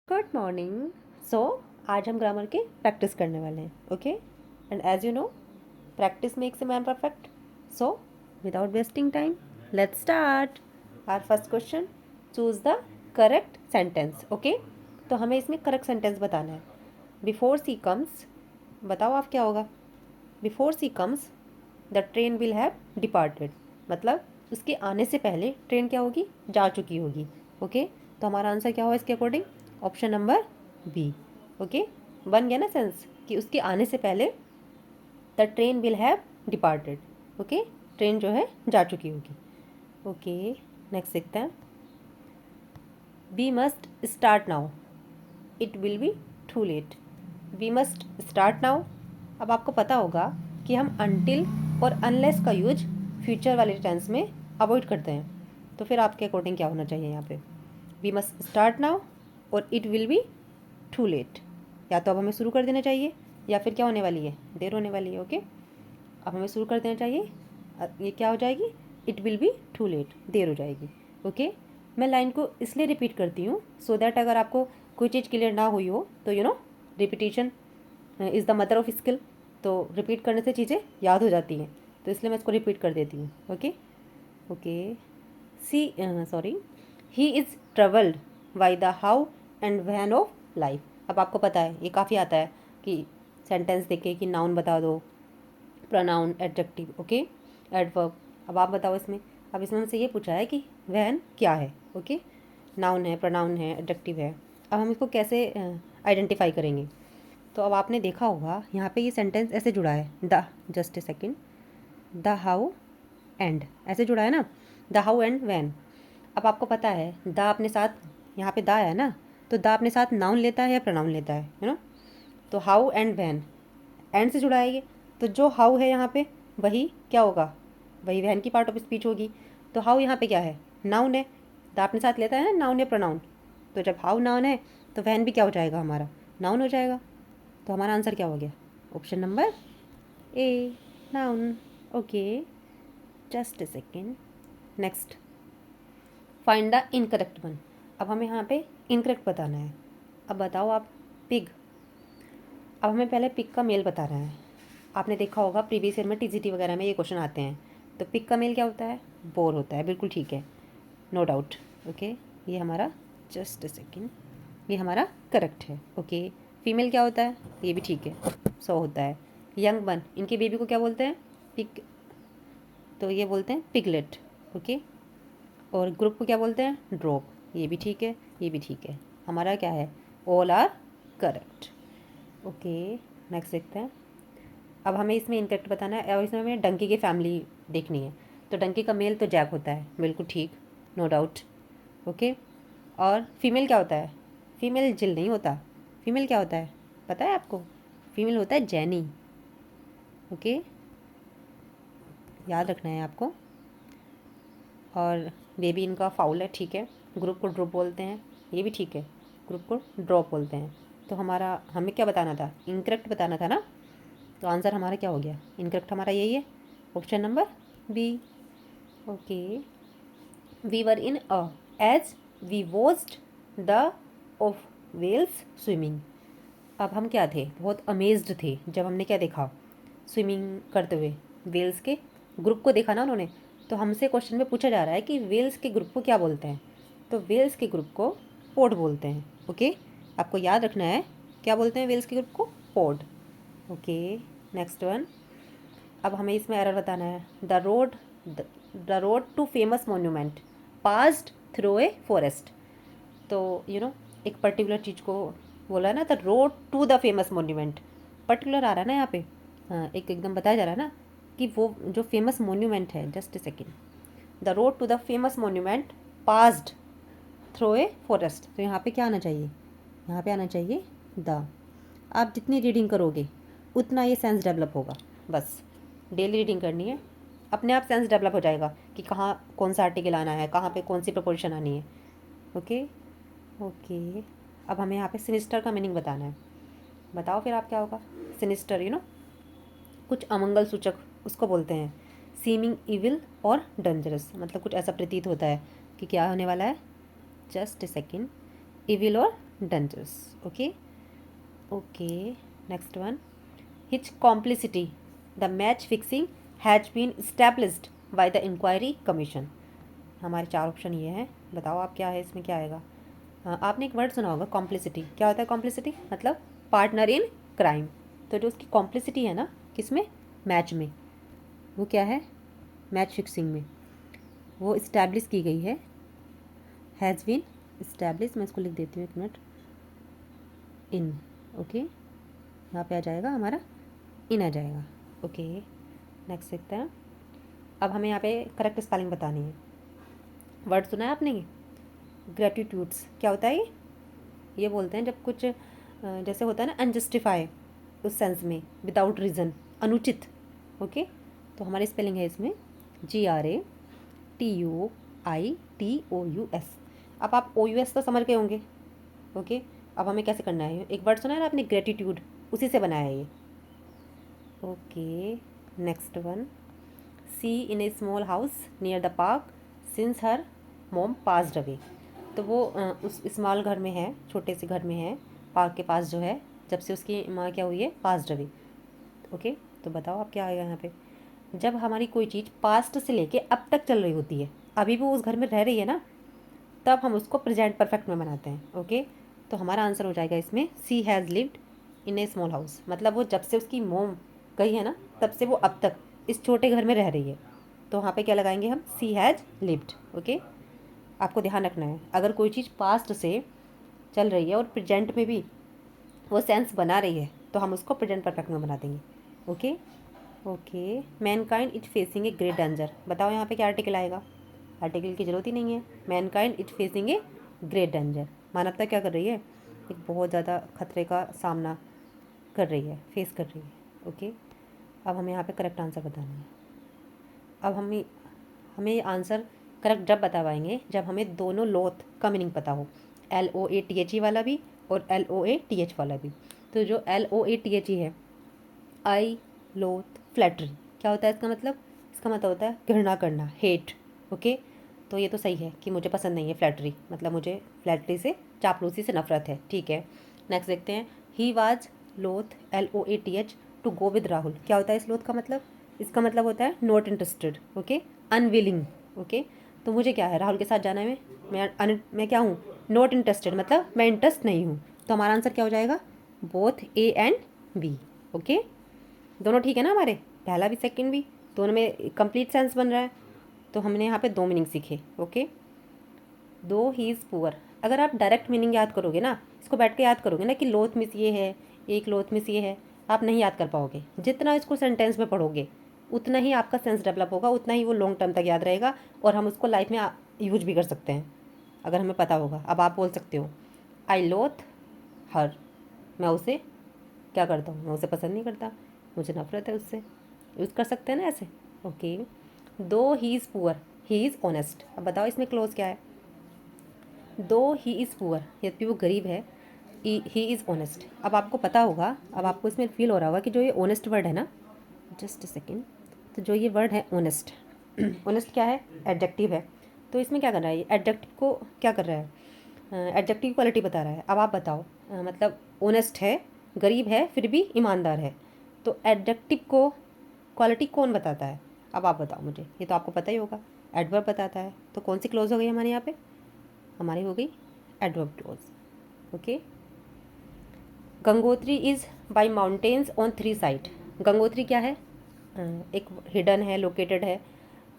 Good morning. सो आज हम grammar की प्रैक्टिस करने वाले हैं। Okay, and as you know, practice makes a man perfect. So without wasting time, let's start our first question. Choose the correct sentence. Okay, तो हमें इसमें correct sentence बताना है। बिफोर सी कम्स, बताओ आप क्या होगा। Before she comes the train will have departed, मतलब उसके आने से पहले ट्रेन क्या होगी, जा चुकी होगी। ओके, तो हमारा आंसर क्या होगा इसके अकॉर्डिंग, ऑप्शन नंबर बी। ओके, बन गया ना सेंस कि उसके आने से पहले the train will have departed. Okay, train जो है जा चुकी होगी। ओके, नेक्स्ट देखते हैं। We must start now, it will be too late. We must start now, अब आपको पता होगा कि हम अनटिल और अनलेस का यूज फ्यूचर वाले टेंस में अवॉइड करते हैं। तो फिर आपके अकॉर्डिंग क्या होना चाहिए यहाँ पे, वी मस्ट स्टार्ट नाउ और it will be too late. या तो अब हमें शुरू कर देना चाहिए या फिर क्या होने वाली है, देर होने वाली है। ओके, अब हमें शुरू कर देना चाहिए। ये क्या हो जाएगी, it will be too late, देर हो जाएगी। ओके, मैं लाइन को इसलिए रिपीट करती हूँ सो दैट अगर आपको कोई चीज़ क्लियर ना हुई हो तो repetition is the mother of skill. तो रिपीट करने से चीज़ें याद हो जाती हैं, तो इसलिए मैं इसको रिपीट कर देती हूँ। Okay okay, she sorry, he is travelled by the how and van of life. अब आपको पता है ये काफ़ी आता है कि सेंटेंस देखे कि नाउन बता दो, प्रोनाउन, एडजेक्टिव, ओके, एडवर्ब। अब आप बताओ इसमें, अब इसमें हमसे ये पूछा है कि वैन क्या है। ओके, नाउन है, प्रोनाउन है, एडजेक्टिव है। अब हम इसको कैसे आइडेंटिफाई करेंगे। तो अब आपने देखा होगा यहाँ पे ये सेंटेंस ऐसे जुड़ा है, the, just a second, the how and, ऐसे जुड़ा है ना, द हाउ एंड वैन। अब आपको पता है द अपने साथ, यहाँ पे द है ना, तो द अपने साथ नाउन लेता है या प्रोनाउन लेता है, तो हाउ एंड वैन एंड से जुड़ा है ये। तो जो हाउ है यहाँ पे वही क्या होगा, वही वैन की पार्ट ऑफ स्पीच होगी। तो हाउ यहाँ पे क्या है, नाउन है। द अपने साथ लेता है ना नाउन या प्रोनाउन, तो जब हाउ नाउन है तो वैन भी क्या हो जाएगा, हमारा नाउन हो जाएगा। तो हमारा आंसर क्या हो गया, option number A, noun. Okay, just a second, next, find the incorrect one. अब हमें यहाँ पे इनकरेक्ट बताना है। अब बताओ आप, पिग। अब हमें पहले पिग का मेल बताना है। आपने देखा होगा प्रीवियस ईयर में टीजीटी वगैरह में ये क्वेश्चन आते हैं। तो पिग का मेल क्या होता है, बोर होता है, बिल्कुल ठीक है, नो डाउट। ओके, ये हमारा, जस्ट ए सेकेंड, ये हमारा करेक्ट है। ओके, फीमेल क्या होता है, ये भी ठीक है, सो होता है। यंग वन, इनके बेबी को क्या बोलते हैं, पिग, तो ये बोलते हैं पिगलेट। ओके, और ग्रुप को क्या बोलते हैं, ड्रॉप, ये भी ठीक है, ये भी ठीक है। हमारा क्या है, all are correct. Okay, next देखते हैं। अब हमें इसमें इनकरेक्ट बताना है और इसमें हमें डंकी की फैमिली देखनी है। तो डंकी का मेल तो जैक होता है, बिल्कुल ठीक, नो डाउट। ओके, और फीमेल क्या होता है, फीमेल जिल नहीं होता, फीमेल क्या होता है पता है आपको, फीमेल होता है जैनी। ओके, याद रखना है आपको। और बेबी इनका फाउल है, ठीक है। ग्रुप को ड्रॉप बोलते हैं, ये भी ठीक है, ग्रुप को ड्रॉप बोलते हैं। तो हमारा, हमें क्या बताना था, इनकरेक्ट बताना था ना। तो आंसर हमारा क्या हो गया, इनकरेक्ट हमारा यही है, option number B. Okay, we were in a as we watched the of whales swimming. अब हम क्या थे, बहुत अमेज्ड थे जब हमने क्या देखा, स्विमिंग करते हुए वेल्स के ग्रुप को देखा ना उन्होंने। तो हमसे क्वेश्चन में पूछा जा रहा है कि वेल्स के ग्रुप को क्या बोलते हैं। तो वेल्स के ग्रुप को पोड बोलते हैं। ओके, आपको याद रखना है क्या बोलते हैं वेल्स के ग्रुप को, पोड। Okay, next one. अब हमें इसमें एरर बताना है, the road to famous monument passed through a forest. तो एक पर्टिकुलर चीज़ को बोला है ना, the road to the famous monument, particular आ रहा है ना यहाँ पे। हाँ, एक एकदम बताया जा रहा है ना कि वो जो फेमस मोन्यूमेंट है, just a second, the road to the famous monument passed through a forest. तो यहाँ पे क्या आना चाहिए, यहाँ पे आना चाहिए द। आप जितनी रीडिंग करोगे उतना ये सेंस डेवलप होगा। बस डेली रीडिंग करनी है, अपने आप सेंस डेवलप हो जाएगा कि कहाँ कौन सा आर्टिकल आना है, कहाँ पे कौन सी प्रपोजिशन आनी है। ओके ओके, अब हमें यहाँ पे सिनिस्टर का मीनिंग बताना है। बताओ फिर आप क्या होगा, सिनिस्टर कुछ अमंगल सूचक उसको बोलते हैं, सीमिंग इविल और डेंजरस, मतलब कुछ ऐसा प्रतीत होता है कि क्या होने वाला है, जस्ट ए सेकेंड, इविल और dangers. Okay. Okay. Next one. His complicity. The match fixing has been established by the inquiry commission. हमारे चार ऑप्शन ये हैं, बताओ आप क्या है, इसमें क्या आएगा। आपने एक वर्ड सुना होगा कॉम्प्लिसिटी। क्या होता है कॉम्प्लिसिटी? मतलब पार्टनर इन क्राइम। तो जो उसकी कॉम्प्लिसिटी है ना, किसमें? मैच में। वो क्या है? मैच फिक्सिंग में। वो इस्टेब्लिश की गई है, हैज़ बीन इस्टेब्लिश। मैं इसको लिख देती हूँ, एक मिनट। इन। ओके, यहाँ पे आ जाएगा हमारा इन आ जाएगा। ओके, नेक्स्ट देखते हैं। अब हमें यहाँ पे करेक्ट स्पेलिंग बतानी है। वर्ड सुना है आपने? ग्रेटिट्यूड्स। क्या होता है ये बोलते हैं जब कुछ जैसे होता है ना अनजस्टिफाई, उस सेंस में, विदाउट रीज़न, अनुचित। ओके, तो हमारी स्पेलिंग है इसमें GRATUITOUS। अब आप OUS तो समझ गए होंगे। ओके, अब हमें कैसे करना है? एक वर्ड सुना है ना आपने, ग्रेटिट्यूड, उसी से बनाया है ये। Okay, next one. She in a small house near the park since her mom passed away. तो वो उस स्मॉल घर में है, छोटे से घर में है, पार्क के पास जो है, जब से उसकी माँ क्या हुई है? Passed away. ओके, तो बताओ आप क्या आएगा यहाँ पे। जब हमारी कोई चीज़ पास्ट से लेके अब तक चल रही होती है, अभी भी वो उस घर में रह रही है ना, तब हम उसको प्रेजेंट परफेक्ट में बनाते हैं। ओके, तो हमारा आंसर हो जाएगा इसमें she has lived in a small house. मतलब वो जब से उसकी मोम गई है ना, तब से वो अब तक इस छोटे घर में रह रही है। तो वहाँ पे क्या लगाएंगे हम? सी हैज़ लिव्ड। ओके, आपको ध्यान रखना है, अगर कोई चीज़ पास्ट से चल रही है और प्रेजेंट में भी वो सेंस बना रही है, तो हम उसको प्रेजेंट परफेक्ट में बना देंगे। Okay. Okay, Mankind is facing a great danger. बताओ यहाँ पे क्या आर्टिकल आएगा? आर्टिकल की ज़रूरत ही नहीं है। Mankind is facing a great danger. मानवता क्या कर रही है? एक बहुत ज़्यादा खतरे का सामना कर रही है, फेस कर रही है। ओके, अब हमें यहाँ पे करेक्ट आंसर बताना है। अब हमें आंसर करेक्ट जब बता पाएंगे जब हमें दोनों लोथ का मीनिंग पता हो, LOATHE वाला भी और LOATH वाला भी। तो जो LOATHE है, आई लोथ फ्लैटरी, क्या होता है इसका मतलब? इसका मतलब होता है घृणा करना, हेट। ओके, तो ये तो सही है कि मुझे पसंद नहीं है फ्लैटरी, मतलब मुझे फ्लैटरी से, चापलूसी से नफरत है। ठीक है, नेक्स्ट देखते हैं। He was loath LOATH to go with Rahul. क्या होता है इस लोथ का मतलब? इसका मतलब होता है not interested. Okay, unwilling. Okay, तो मुझे क्या है? राहुल के साथ जाना है। मैं क्या हूँ? नॉट इंटरेस्टेड, मतलब मैं इंटरेस्ट नहीं हूँ। तो हमारा आंसर क्या हो जाएगा? Both A and B। Okay, दोनों ठीक है ना हमारे, पहला भी सेकंड भी, दोनों में कंप्लीट सेंस बन रहा है। तो हमने यहाँ पे दो मीनिंग सीखे। ओके, दो ही इज़ पुअर। अगर आप डायरेक्ट मीनिंग याद करोगे ना, इसको बैठ के याद करोगे ना कि लोथ मिस ये है, एक लोथ मिस ये है, आप नहीं याद कर पाओगे। जितना इसको सेंटेंस में पढ़ोगे उतना ही आपका सेंस डेवलप होगा, उतना ही वो लॉन्ग टर्म तक याद रहेगा, और हम उसको लाइफ में यूज भी कर सकते हैं अगर हमें पता होगा। अब आप बोल सकते हो आई लोथ हर, मैं उसे क्या करता हूँ? मैं उसे पसंद नहीं करता, मुझे नफरत है उससे। यूज़ कर सकते हैं ना ऐसे। ओके, दो he is poor he is honest. अब बताओ इसमें क्लोज क्या है? दो ही इज़ पुअर, यद्यपि वो गरीब है, ही इज़ ऑनेस्ट। अब आपको पता होगा, अब आपको इसमें फील हो रहा होगा कि जो ये ऑनेस्ट वर्ड है ना, जस्ट अ सेकेंड, तो जो ये वर्ड है ऑनेस्ट, ऑनेस्ट क्या है? एडजेक्टिव है। तो इसमें क्या कर रहा है? ये एडजेक्टिव को क्या कर रहा है? एडजेक्टिव की क्वालिटी बता रहा है। अब आप बताओ, मतलब ऑनेस्ट है, गरीब है, फिर भी ईमानदार है, तो एडजेक्टिव को क्वालिटी कौन बताता है? अब आप बताओ मुझे, ये तो आपको पता ही होगा, एडवर्ब बताता है। तो कौन सी क्लोज हो गई हमारे यहाँ पे? हमारी हो गई adverb close. Okay, Gangotri is by mountains on 3 side. Gangotri क्या है? एक हिडन है, लोकेटेड है,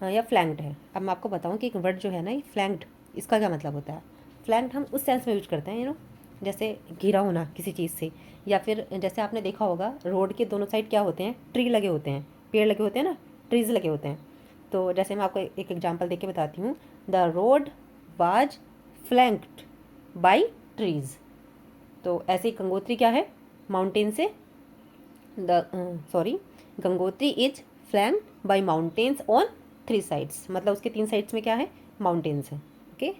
या फ्लैंक्ड है। अब मैं आपको बताऊं कि एक वर्ड जो है ना, ये फ्लैंक्ड, इसका क्या मतलब होता है? फ्लैंक्ड हम उस सेंस में यूज करते हैं, जैसे घिरा होना किसी चीज़ से, या फिर जैसे आपने देखा होगा रोड के दोनों साइड क्या होते हैं? ट्री लगे होते हैं, पेड़ लगे होते हैं ना, ट्रीज लगे होते हैं। तो जैसे मैं आपको एक एग्जांपल देके बताती हूँ, the road was flanked by trees. तो ऐसे ही गंगोत्री क्या है? माउंटेन से, sorry, Gangotri is flanked by mountains on 3 sides. मतलब उसके 3 साइड्स में क्या है? माउंटेन्स हैं। ओके।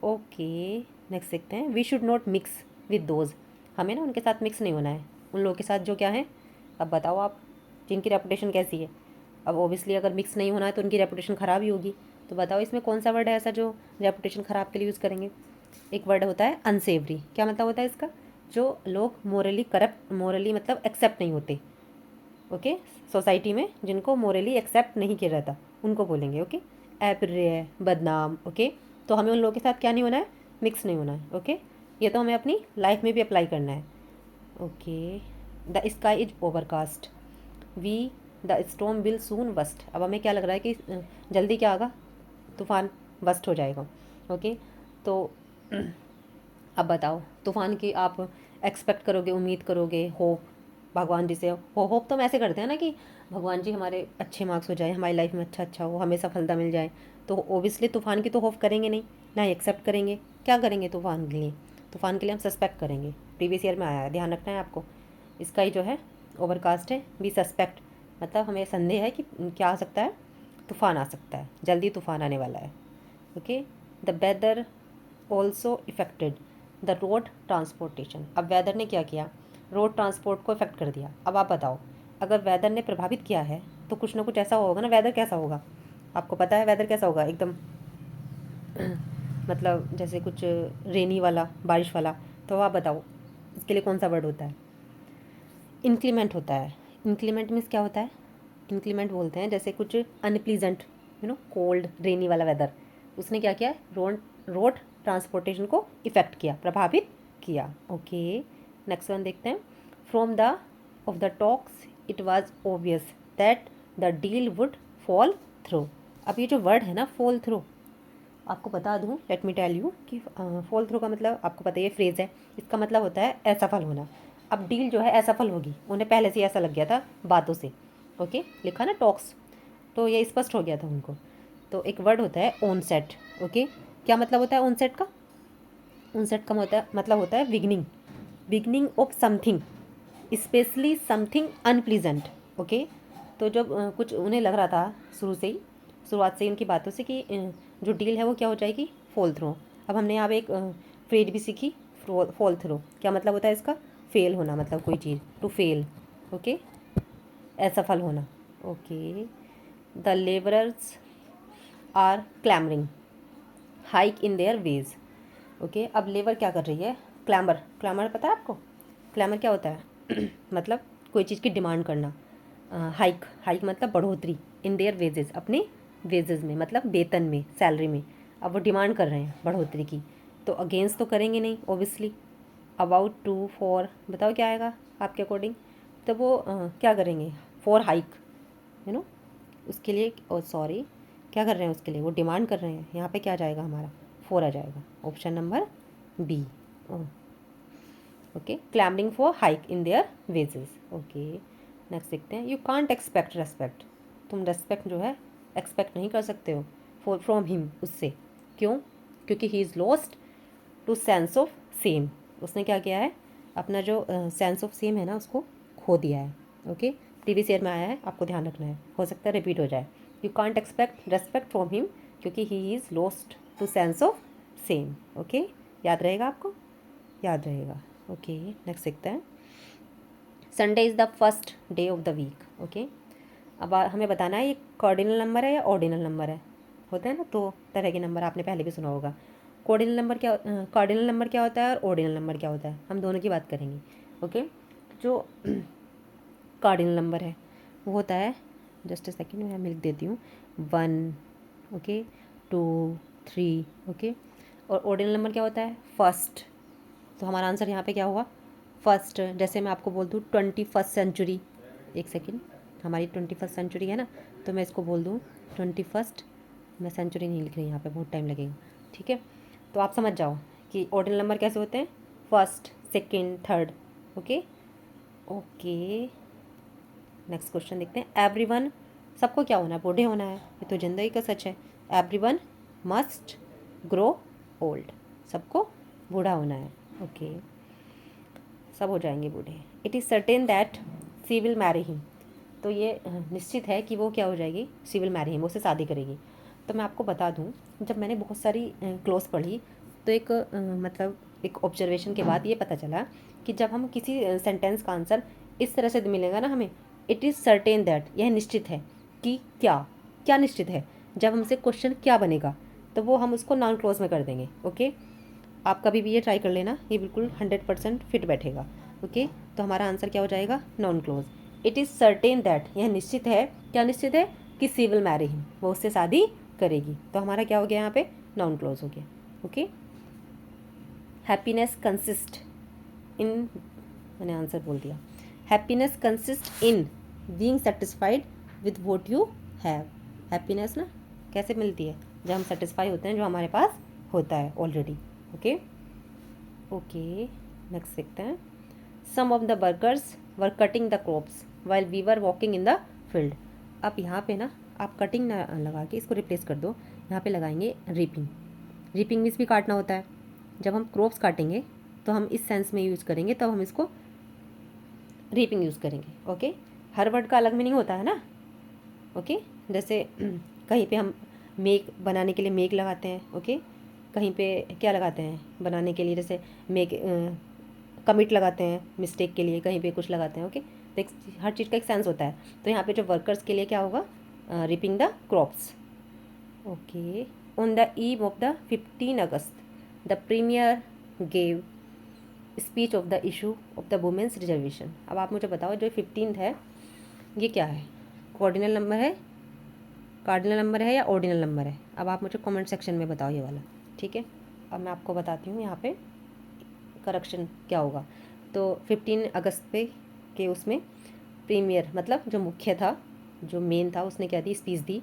ओके, नेक्स्ट देखते हैं। We should not mix with those. हमें ना उनके साथ मिक्स नहीं होना है, उन लोगों के साथ जो क्या है, अब बताओ आप, जिनकी रेपुटेशन कैसी है। अब ओबियसली अगर मिक्स नहीं होना है तो उनकी रेपुटेशन ख़राब ही होगी। तो बताओ इसमें कौन सा वर्ड है ऐसा जो रेपुटेशन ख़राब के लिए यूज़ करेंगे? एक वर्ड होता है अनसेवरी। क्या मतलब होता है इसका? जो लोग मोरली करप्ट, मोरली मतलब एक्सेप्ट नहीं होते, ओके, सोसाइटी में जिनको मोरली एक्सेप्ट नहीं किया जाता उनको बोलेंगे, ओके। अप्रिय, बदनाम, ओके। तो हमें उन लोगों के साथ क्या नहीं होना है? मिक्स नहीं होना है, ओके। ये तो हमें अपनी लाइफ में भी अप्लाई करना है, okay. The sky is overcast, we the storm will soon burst. अब हमें क्या लग रहा है कि जल्दी क्या होगा? तूफान वस्ट हो जाएगा, ओके। तो अब बताओ, तूफान की आप एक्सपेक्ट करोगे, उम्मीद करोगे, होप भगवान जी से होप तो हम ऐसे करते हैं ना कि भगवान जी हमारे अच्छे मार्क्स हो जाए, हमारी लाइफ में अच्छा हो, हमें सफलता मिल जाए। तो ओबियसली तूफान की तो होप करेंगे नहीं, ना ही एक्सेप्ट करेंगे। क्या करेंगे तूफान के लिए? तूफान के लिए हम सस्पेक्ट करेंगे। प्रीवियस ईयर में आया है, ध्यान रखना है आपको। इसका ही जो है ओवरकास्ट है, बी सस्पेक्ट, मतलब हमें संदेह है कि क्या आ सकता है? तूफान आ सकता है, जल्दी तूफान आने वाला है, okay. The weather also affected the road transportation. अब वेदर ने क्या किया? रोड ट्रांसपोर्ट को इफेक्ट कर दिया। अब आप बताओ, अगर वेदर ने प्रभावित किया है तो कुछ ना कुछ ऐसा होगा ना। वेदर कैसा होगा? आपको पता है वेदर कैसा होगा? एकदम मतलब जैसे कुछ रेनी वाला, बारिश वाला। तो आप बताओ इसके लिए कौन सा वर्ड होता है? इंक्लीमेंट होता है। इंक्लीमेंट मीन्स क्या होता है? इंक्लीमेंट बोलते हैं जैसे कुछ अनप्लीजेंट, कोल्ड रेनी वाला वेदर, उसने क्या किया? रोड ट्रांसपोर्टेशन को इफेक्ट किया, प्रभावित किया, ओके। नेक्स्ट वन देखते हैं। From the of the talks it was obvious that the deal would fall through. अब ये जो वर्ड है ना, फॉल थ्रू, आपको बता दूं, लेट मी टेल यू कि फॉल थ्रू का मतलब आपको पता है, ये फ्रेज़ है, इसका मतलब होता है असफल होना। अब डील जो है असफल होगी, उन्हें पहले से ही ऐसा लग गया था बातों से, ओके। लिखा ना टॉक्स, तो ये स्पष्ट हो गया था उनको। तो एक वर्ड होता है ऑनसेट, ओके। क्या मतलब होता है ऑनसेट का? ऑनसेट का मतलब होता है beginning, beginning of something, specially something unpleasant, okay. तो जब कुछ उन्हें लग रहा था शुरू से ही, शुरुआत से ही उनकी बातों से कि जो डील है वो क्या हो जाएगी? Fall through. अब हमने यहाँ पे एक फ्रेज भी सीखी, फॉल थ्रू। क्या मतलब होता है इसका? फेल होना, मतलब कोई चीज़, टू फेल, ओके, असफल होना, okay. The labourers are clamouring hike in their wage, okay. अब लेबर क्या कर रही है? क्लैमर, क्लैमर पता है आपको? क्लैमर क्या होता है? मतलब कोई चीज़ की डिमांड करना। हाइक, हाइक मतलब बढ़ोतरी, इन देयर वेजेस, अपने वेजेस में, मतलब वेतन में, सैलरी में। अब वो डिमांड कर रहे हैं बढ़ोतरी की, तो अगेंस्ट तो करेंगे नहीं ओबियसली। अबाउट टू, फॉर, बताओ क्या आएगा आपके अकॉर्डिंग? तो वो क्या करेंगे? फॉर हाइक, यू नो, उसके लिए, ओ सॉरी, क्या कर रहे हैं उसके लिए? वो डिमांड कर रहे हैं। यहाँ पे क्या आ जाएगा हमारा? फोर आ जाएगा, option number B, okay. Clamouring for hike in their wages, okay. Next देखते हैं। यू कांट एक्सपेक्ट रेस्पेक्ट, तुम रेस्पेक्ट जो है एक्सपेक्ट नहीं कर सकते हो फॉर फ्रॉम हिम, उससे। क्यों? क्योंकि he is lost to sense of shame, उसने क्या किया है? अपना जो सेंस ऑफ सेम है ना, उसको खो दिया है, ओके। प्रीवियस ईयर में आया है, आपको ध्यान रखना है, हो सकता है रिपीट हो जाए। You can't expect respect from him क्योंकि he is lost to sense of shame, okay. याद रहेगा आपको? याद रहेगा, ओके। नेक्स्ट देखते हैं। Sunday is the first day of the week, okay. अब हमें बताना है ये कार्डिनल नंबर है या ऑर्डिनल नंबर है। होता है ना दो तरह के नंबर, आपने पहले भी सुना होगा। कार्डिनल नंबर क्या, कार्डिनल नंबर क्या होता है और ऑर्डिनल नंबर क्या होता है, हम दोनों की बात करेंगे, ओके। जो कार्डिनल नंबर है वो होता है, जस्ट अ सेकेंड मैं लिख देती हूँ, 1, ओके, 2, 3, ओके। और ऑर्डिनल नंबर क्या होता है? फर्स्ट। तो हमारा आंसर यहाँ पे क्या हुआ? फर्स्ट। जैसे मैं आपको बोल दूँ 21st सेंचुरी, एक सेकेंड, हमारी 21st सेंचुरी है ना, तो मैं इसको बोल दूँ 21st, मैं सेंचुरी नहीं लिख रही यहाँ पे, बहुत टाइम लगेगा, ठीक है। तो आप समझ जाओ कि ऑर्डिनल नंबर कैसे होते हैं? First, second, third, okay, okay. Next question देखते हैं। एवरीवन, सबको क्या होना है? बूढ़े होना है, ये तो जिंदगी का सच है। एवरीवन मस्ट ग्रो ओल्ड, सबको बूढ़ा होना है, ओके। सब हो जाएंगे बूढ़े। It is certain that she will marry him, तो ये निश्चित है कि वो क्या हो जाएगी? सी विल मैरी हिम, उससे शादी करेगी। तो मैं आपको बता दूं, जब मैंने बहुत सारी क्लोज पढ़ी तो एक मतलब एक ऑब्जर्वेशन के बाद ये पता चला कि जब हम किसी सेंटेंस का आंसर इस तरह से मिलेगा ना हमें, इट इज़ सर्टेन दैट, यह निश्चित है कि क्या, क्या निश्चित है? जब हमसे क्वेश्चन क्या बनेगा तो वो हम उसको नॉन क्लोज में कर देंगे, ओके। आप कभी भी ये ट्राई कर लेना, ये बिल्कुल 100% फिट बैठेगा। ओके, तो हमारा आंसर क्या हो जाएगा, non close. It is certain that, यह निश्चित है, क्या निश्चित है, कि सी विल मैरी हिम, वो उससे शादी करेगी। तो हमारा क्या हो गया यहाँ पे, नॉन क्लोज हो गया। ओके, हैप्पीनेस कंसिस्ट इन, मैंने आंसर बोल दिया, happiness consist in being satisfied with what you have. Happiness ना कैसे मिलती है, जब हम सेटिस्फाई होते हैं जो हमारे पास होता है ऑलरेडी। ओके ओके, नेक्स्ट देखते हैं। Some of the workers were cutting the crops while we were walking in the field. अब यहाँ पे ना आप कटिंग ना लगा के इसको रिप्लेस कर दो, यहाँ पे लगाएंगे रीपिंग। रीपिंग मीन्स भी काटना होता है। जब हम क्रॉप्स काटेंगे तो हम इस सेंस में यूज़ करेंगे, तब हम इसको रीपिंग यूज़ करेंगे। ओके, हर वर्ड का अलग मीनिंग होता है ना। ओके, जैसे कहीं पे हम मेक बनाने के लिए मेक लगाते हैं। ओके, कहीं पे क्या लगाते हैं बनाने के लिए, जैसे मेक कमिट लगाते हैं मिस्टेक के लिए, कहीं पे कुछ लगाते हैं। ओके, तो हर चीज़ का एक सेंस होता है। तो यहाँ पे जो वर्कर्स के लिए क्या होगा, reaping the crops. Okay, on the eve of the 15 August the premier gave speech of the issue of the women's reservation. अब आप मुझे बताओ जो 15 है ये क्या है, ऑर्डिनल नंबर है, कार्डिनल नंबर है या ऑर्डिनल नंबर है। अब आप मुझे कमेंट सेक्शन में बताओ ये वाला। ठीक है, अब मैं आपको बताती हूँ यहाँ पे करेक्शन क्या होगा। तो 15 अगस्त पे के उसमें प्रीमियर मतलब जो मुख्य था, जो मेन था, उसने क्या दी, स्पीच दी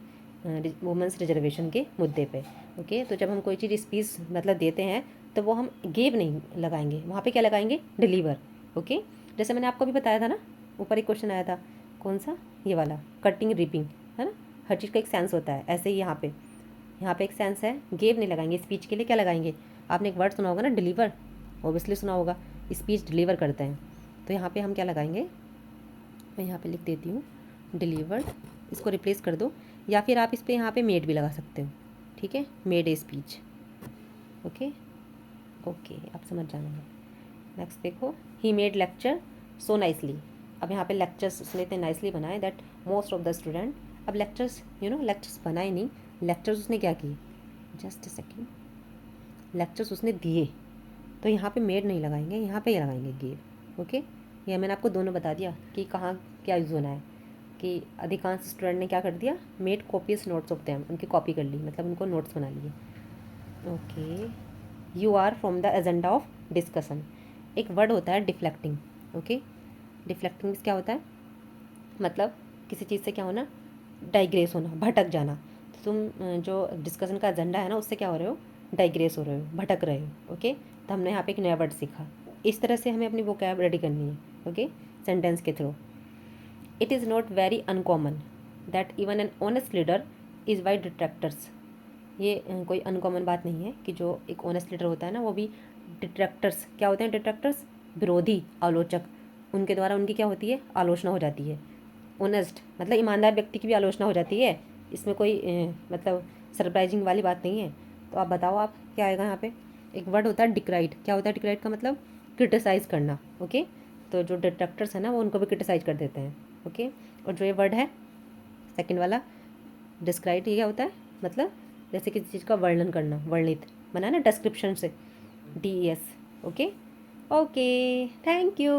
वुमेंस रिजर्वेशन के मुद्दे पे। ओके, तो जब हम कोई चीज़ स्पीच मतलब देते हैं तो वो हम गेव नहीं लगाएंगे, वहाँ पे क्या लगाएंगे, डिलीवर। ओके, जैसे मैंने आपको भी बताया था ना, ऊपर एक क्वेश्चन आया था, कौन सा, ये वाला, कटिंग रिपिंग, है ना, हर चीज़ का एक सेंस होता है। ऐसे ही यहाँ पे एक सेंस है, गेव नहीं लगाएंगे, स्पीच के लिए क्या लगाएंगे, आपने एक वर्ड सुना होगा ना, डिलीवर, ओबियसली सुना होगा, स्पीच डिलीवर करते हैं। तो यहाँ पे हम क्या लगाएंगे, मैं यहाँ पे लिख देती हूँ डिलीवर्ड, इसको रिप्लेस कर दो, या फिर आप इस पर यहाँ पे मेड भी लगा सकते हो। ठीक है, made a speech. Okay okay, आप समझ जाना। नेक्स्ट देखो, he made lecture so nicely. अब यहाँ पे लेक्चर्स उसने इतने नाइसली बनाए that most of the student, अब लेक्चर्स लेक्चर्स बनाए नहीं, लेक्चर्स उसने क्या किए, जस्ट सेकेंड, लेक्चर्स उसने दिए। तो यहाँ पे मेड नहीं लगाएंगे, यहाँ पे लगाएंगे गिव। ओके, यह मैंने आपको दोनों बता दिया कि कहाँ क्या यूज़ होना है, कि अधिकांश स्टूडेंट ने क्या कर दिया, made copies notes of them, उनकी कॉपी कर ली, मतलब उनको नोट्स बना लिए। Okay, you are from the agenda of discussion. एक वर्ड होता है डिफ्लेक्टिंग। ओके, डिफ्लेक्टिंग क्या होता है, मतलब किसी चीज़ से क्या होना, डाइग्रेस होना, भटक जाना। तो तुम जो डिस्कशन का एजेंडा है ना, उससे क्या हो रहे हो, डाइग्रेस हो रहे हो, भटक रहे हो। ओके, तो हमने यहाँ पे एक नया वर्ड सीखा। इस तरह से हमें अपनी वोकैब रेडी करनी है। ओके, सेंटेंस के through. It is not very uncommon that even an honest leader is by detractors. ये कोई अनकॉमन बात नहीं है कि जो एक ऑनेस्ट लीडर होता है ना, वो भी डिट्रैक्टर्स, क्या होते हैं डिट्रैक्टर्स, विरोधी, आलोचक, उनके द्वारा उनकी क्या होती है, आलोचना हो जाती है। ऑनेस्ट मतलब ईमानदार व्यक्ति की भी आलोचना हो जाती है, इसमें कोई मतलब सरप्राइजिंग वाली बात नहीं है। तो आप बताओ, आप क्या आएगा यहाँ पे, एक वर्ड होता है डिक्राइड। क्या होता है डिक्राइड का मतलब, क्रिटिसाइज़ करना। ओके, तो जो डिट्रैक्टर्स है ना, वो उनको भी क्रिटिसाइज कर देते हैं। ओके, और जो ये वर्ड है सेकंड वाला डिस्क्राइब, ये क्या होता है, मतलब जैसे किसी चीज़ का वर्णन करना, वर्णित बना ना डिस्क्रिप्शन से, DES। Okay okay, thank you.